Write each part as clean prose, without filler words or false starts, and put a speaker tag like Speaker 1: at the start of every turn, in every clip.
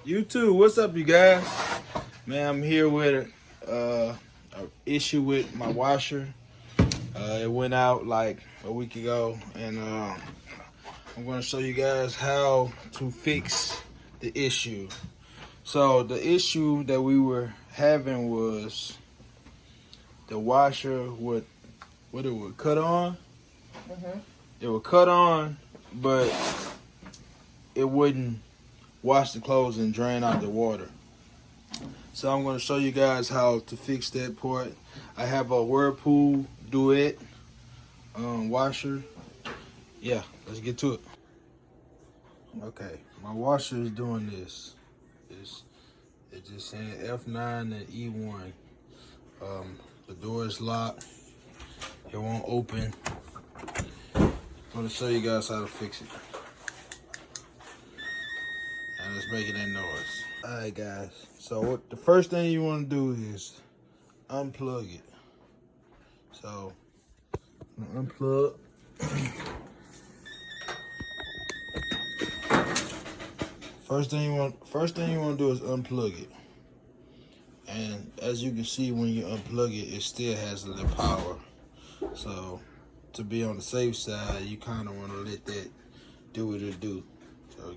Speaker 1: You too. What's up, you guys? Man, I'm here with an issue with my washer. It went out like a week ago, and I'm going to show you guys how to fix the issue. So the issue that we were having was the washer would cut on. It would cut on, but it wouldn't wash the clothes and drain out the water. So I'm going to show you guys how to fix that part. I have a Whirlpool Duet washer. Yeah, let's get to it. Okay, my washer is doing this. It's just saying F9 and E1. The door is locked. It won't open. I'm going to show you guys how to fix it. And it's making that noise. Alright guys, so the first thing you want to do is unplug it. So, unplug. First thing you want to do is unplug it. And as you can see, when you unplug it, it still has a little power. So, to be on the safe side, you kind of want to let that do what it do. So,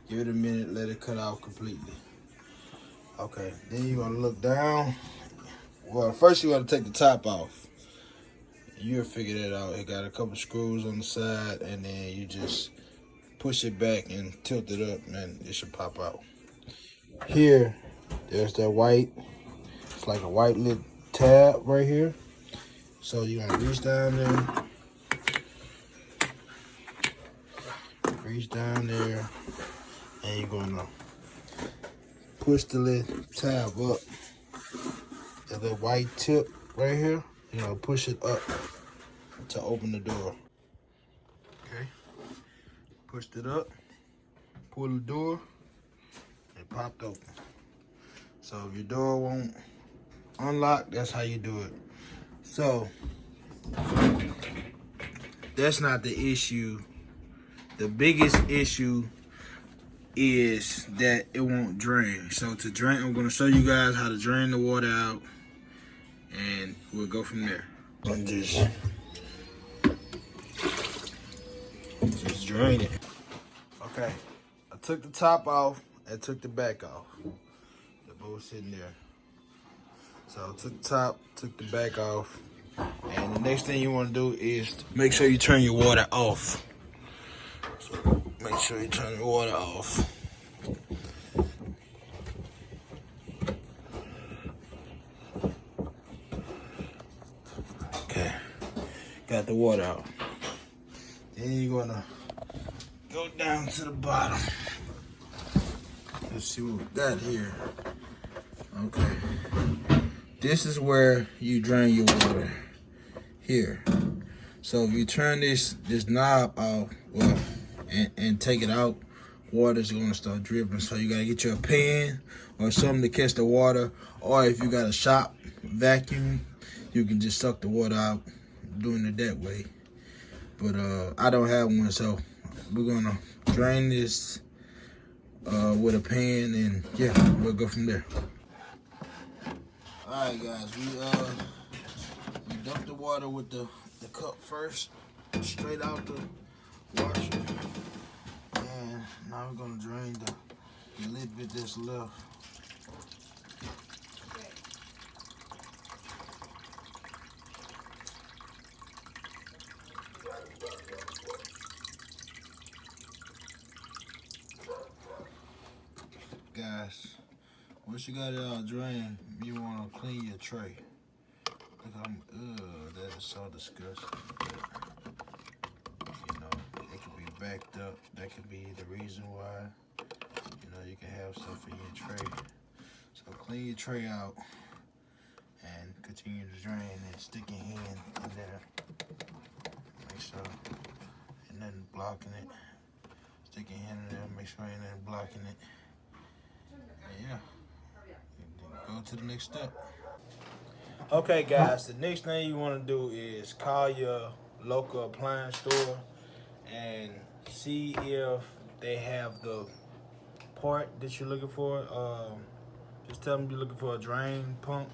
Speaker 1: give it a minute, let it cut out completely. Okay, then you're gonna look down. Well, first you gotta take the top off. You'll figure that out. It got a couple screws on the side, and then you just push it back and tilt it up, and it should pop out. Here, there's that white, it's like a white lit tab right here. So you're gonna reach down there, and you're gonna push the lid tab up. The little white tip right here, push it up to open the door. Okay, pushed it up, pull the door, it popped open. So if your door won't unlock, that's how you do it. So that's not the issue. The biggest issue is that it won't drain. So to drain, I'm gonna show you guys how to drain the water out, and we'll go from there. And just drain it. Okay, I took the top off, I took the back off. They're both sitting there. So I took the top, took the back off, and the next thing you want to do is make sure you turn your water off. So make sure you turn the water off. Okay, got the water out. Then you're gonna go down to the bottom. Let's see what we got here. Okay, this is where you drain your water. Here. So if you turn this knob off, and take it out, water's gonna start dripping. So you gotta get you a pan or something to catch the water, or if you got a shop vacuum, you can just suck the water out doing it that way. But I don't have one, so we're gonna drain this with a pan, and yeah, we'll go from there. All right, guys, we dumped the water with the cup first, straight out the washer, and now we're gonna drain the little bit that's left. Guys, once you got it all drained, you want to clean your tray. Look, that is so disgusting. It could be backed up. That could be the reason why. You can have stuff in your tray. So clean your tray out and continue to drain, and stick your hand in there. Make sure ain't nothing blocking it. Stick your hand in there, make sure ain't nothing blocking it. And yeah, go to the next step. Okay guys, the next thing you want to do is call your local appliance store and see if they have the part that you're looking for. Just tell them you're looking for a drain pump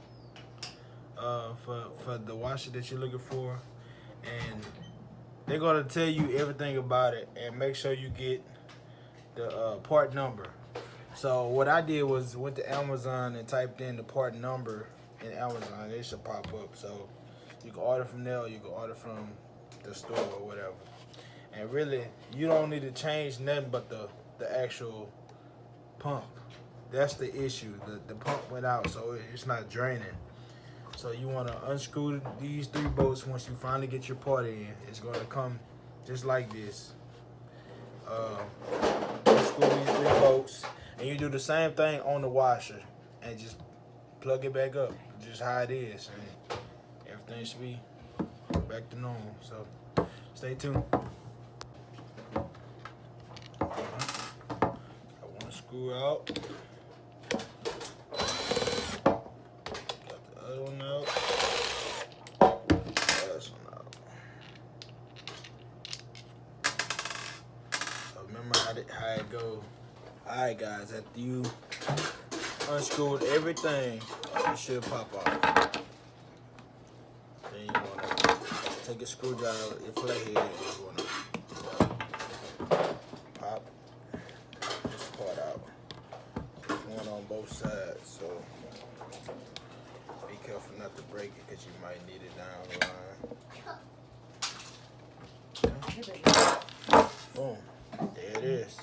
Speaker 1: for the washer that you're looking for, and they're gonna tell you everything about it. And make sure you get the part number. So what I did was went to Amazon and typed in the part number in Amazon. It should pop up. So you can order from there, or you can order from the store or whatever. And really, you don't need to change nothing but the actual pump. That's the issue. The pump went out, so it's not draining. So you want to unscrew these 3 bolts. Once you finally get your part in, it's going to come just like this. Unscrew these 3 bolts, and you do the same thing on the washer, and just plug it back up, just how it is, and everything should be back to normal. So stay tuned. I want to screw out. Got the other one out. Last one out. So remember how it goes. Alright guys, after you unscrewed everything, it should pop off. Then you want to take a screwdriver, your flathead, you want to pop this part out. There's one on both sides, so be careful not to break it because you might need it down the line. Boom, there it is.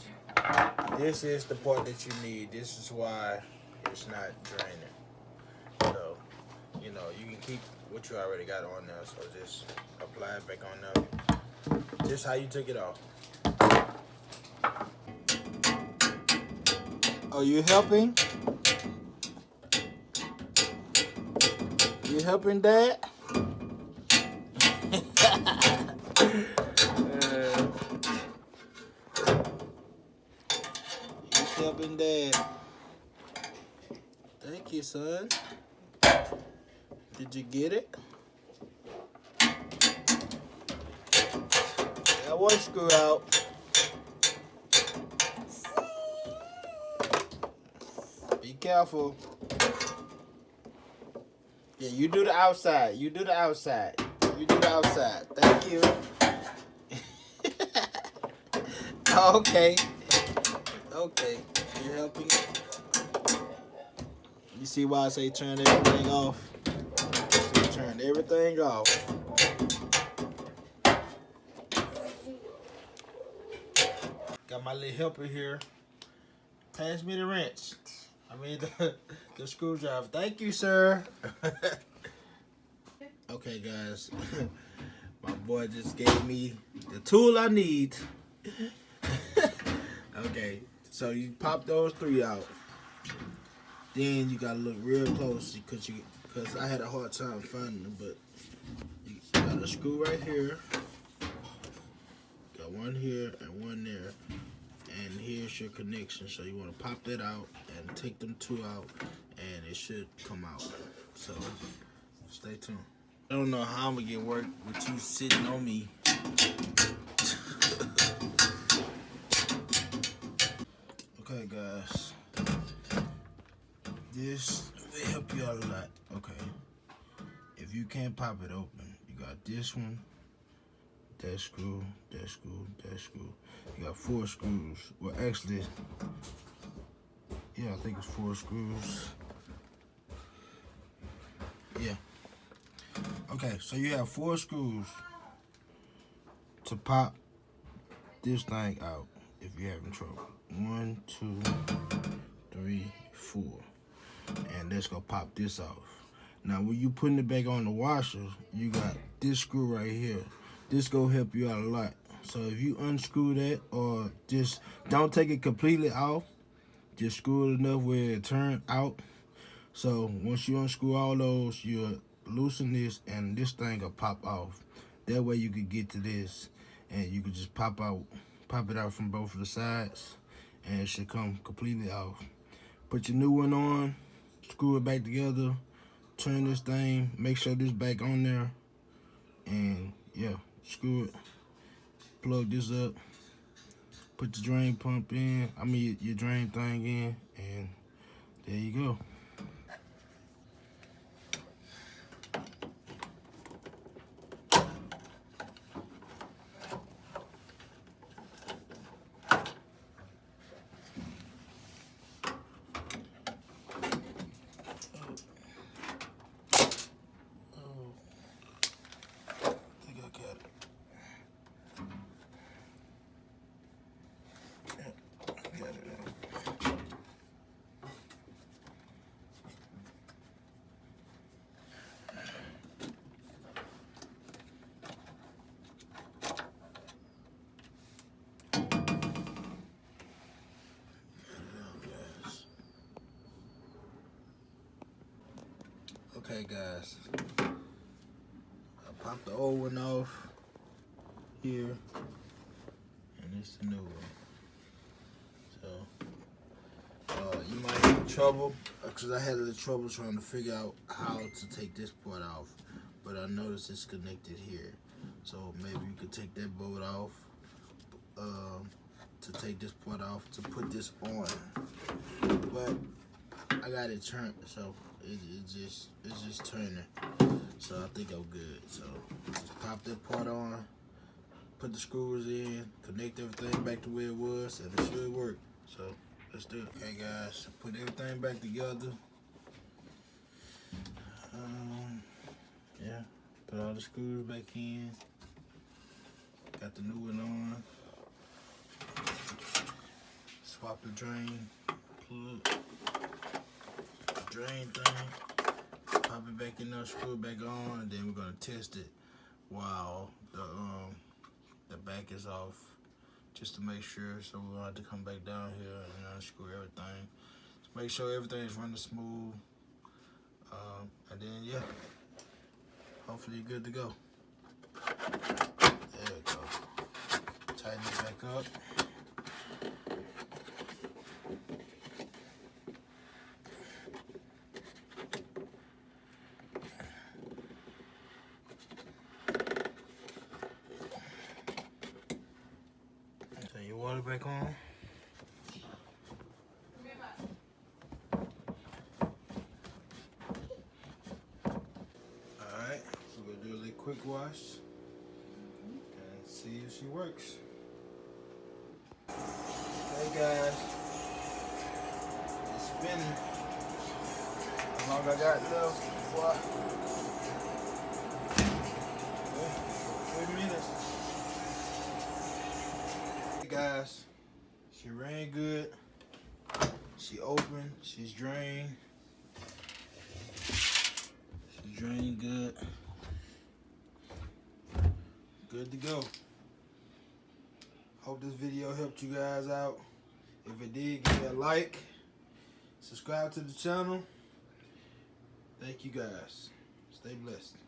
Speaker 1: This is the part that you need. This is why it's not draining. So, you know, you can keep what you already got on there. So just apply it back on there. Just how you took it off. Are you helping? You helping, Dad? Helping Dad. Thank you, son. Did you get it? That one screw out. Be careful. Yeah, you do the outside. You do the outside. You do the outside. Thank you. Okay. Okay. You're helping. You see why I say turn everything off? So turn everything off. Got my little helper here. Pass me the wrench. I mean the screwdriver. Thank you, sir. Okay, guys. My boy just gave me the tool I need. Okay, so you pop those 3 out. Then you gotta look real close because I had a hard time finding them. But you got a screw right here. Got one here and one there. And here's your connection. So you want to pop that out and take them 2 out, and it should come out. So stay tuned. I don't know how I'm gonna get work with you sitting on me. Okay, guys. This will help you out a lot. Okay. If you can't pop it open, you got this one, that screw, that screw, that screw. You got 4 screws. Well, actually, yeah, I think it's 4 screws. Yeah. Okay, so you have 4 screws to pop this thing out if you're having trouble. 1, 2, 3, 4. And let's go pop this off. Now, when you putting it back on the washer, you got this screw right here. This gonna help you out a lot. So if you unscrew that, or just don't take it completely off, just screw it enough where it turn out. So once you unscrew all those, you'll loosen this, and this thing will pop off. That way you can get to this, and you can just pop it out from both of the sides, and it should come completely off. Put your new one on, screw it back together, turn this thing, make sure this back on there, and yeah, screw it, plug this up, put the drain pump in, your drain thing in, and there you go. Okay, guys, I popped the old one off here, and it's the new one. So, you might have trouble, because I had a little trouble trying to figure out how to take this part off, but I noticed it's connected here. So maybe you could take that bolt off, to take this part off, to put this on. But I got it turned, so it's just turning. So I think I'm good. So just pop that part on, put the screws in, connect everything back to where it was, and it should work. So let's do it. Okay, guys, put everything back together. Yeah, put all the screws back in. Got the new one on. Swap the drain plug. Drain thing, pop it back in there, screw it back on, and then we're gonna test it while the back is off, just to make sure. So we're gonna have to come back down here and unscrew everything, just make sure everything is running smooth, and then yeah, hopefully you're good to go. There we go. Tighten it back up. Your water back on. Alright, so we'll do a little quick wash and see if she works. Okay, guys, it's spinning. How long I got left before okay, 3 minutes. Hey guys, she ran good. She open. She's drained. She's draining good. Good to go. Hope this video helped you guys out. If it did, give me a like. Subscribe to the channel. Thank you guys. Stay blessed.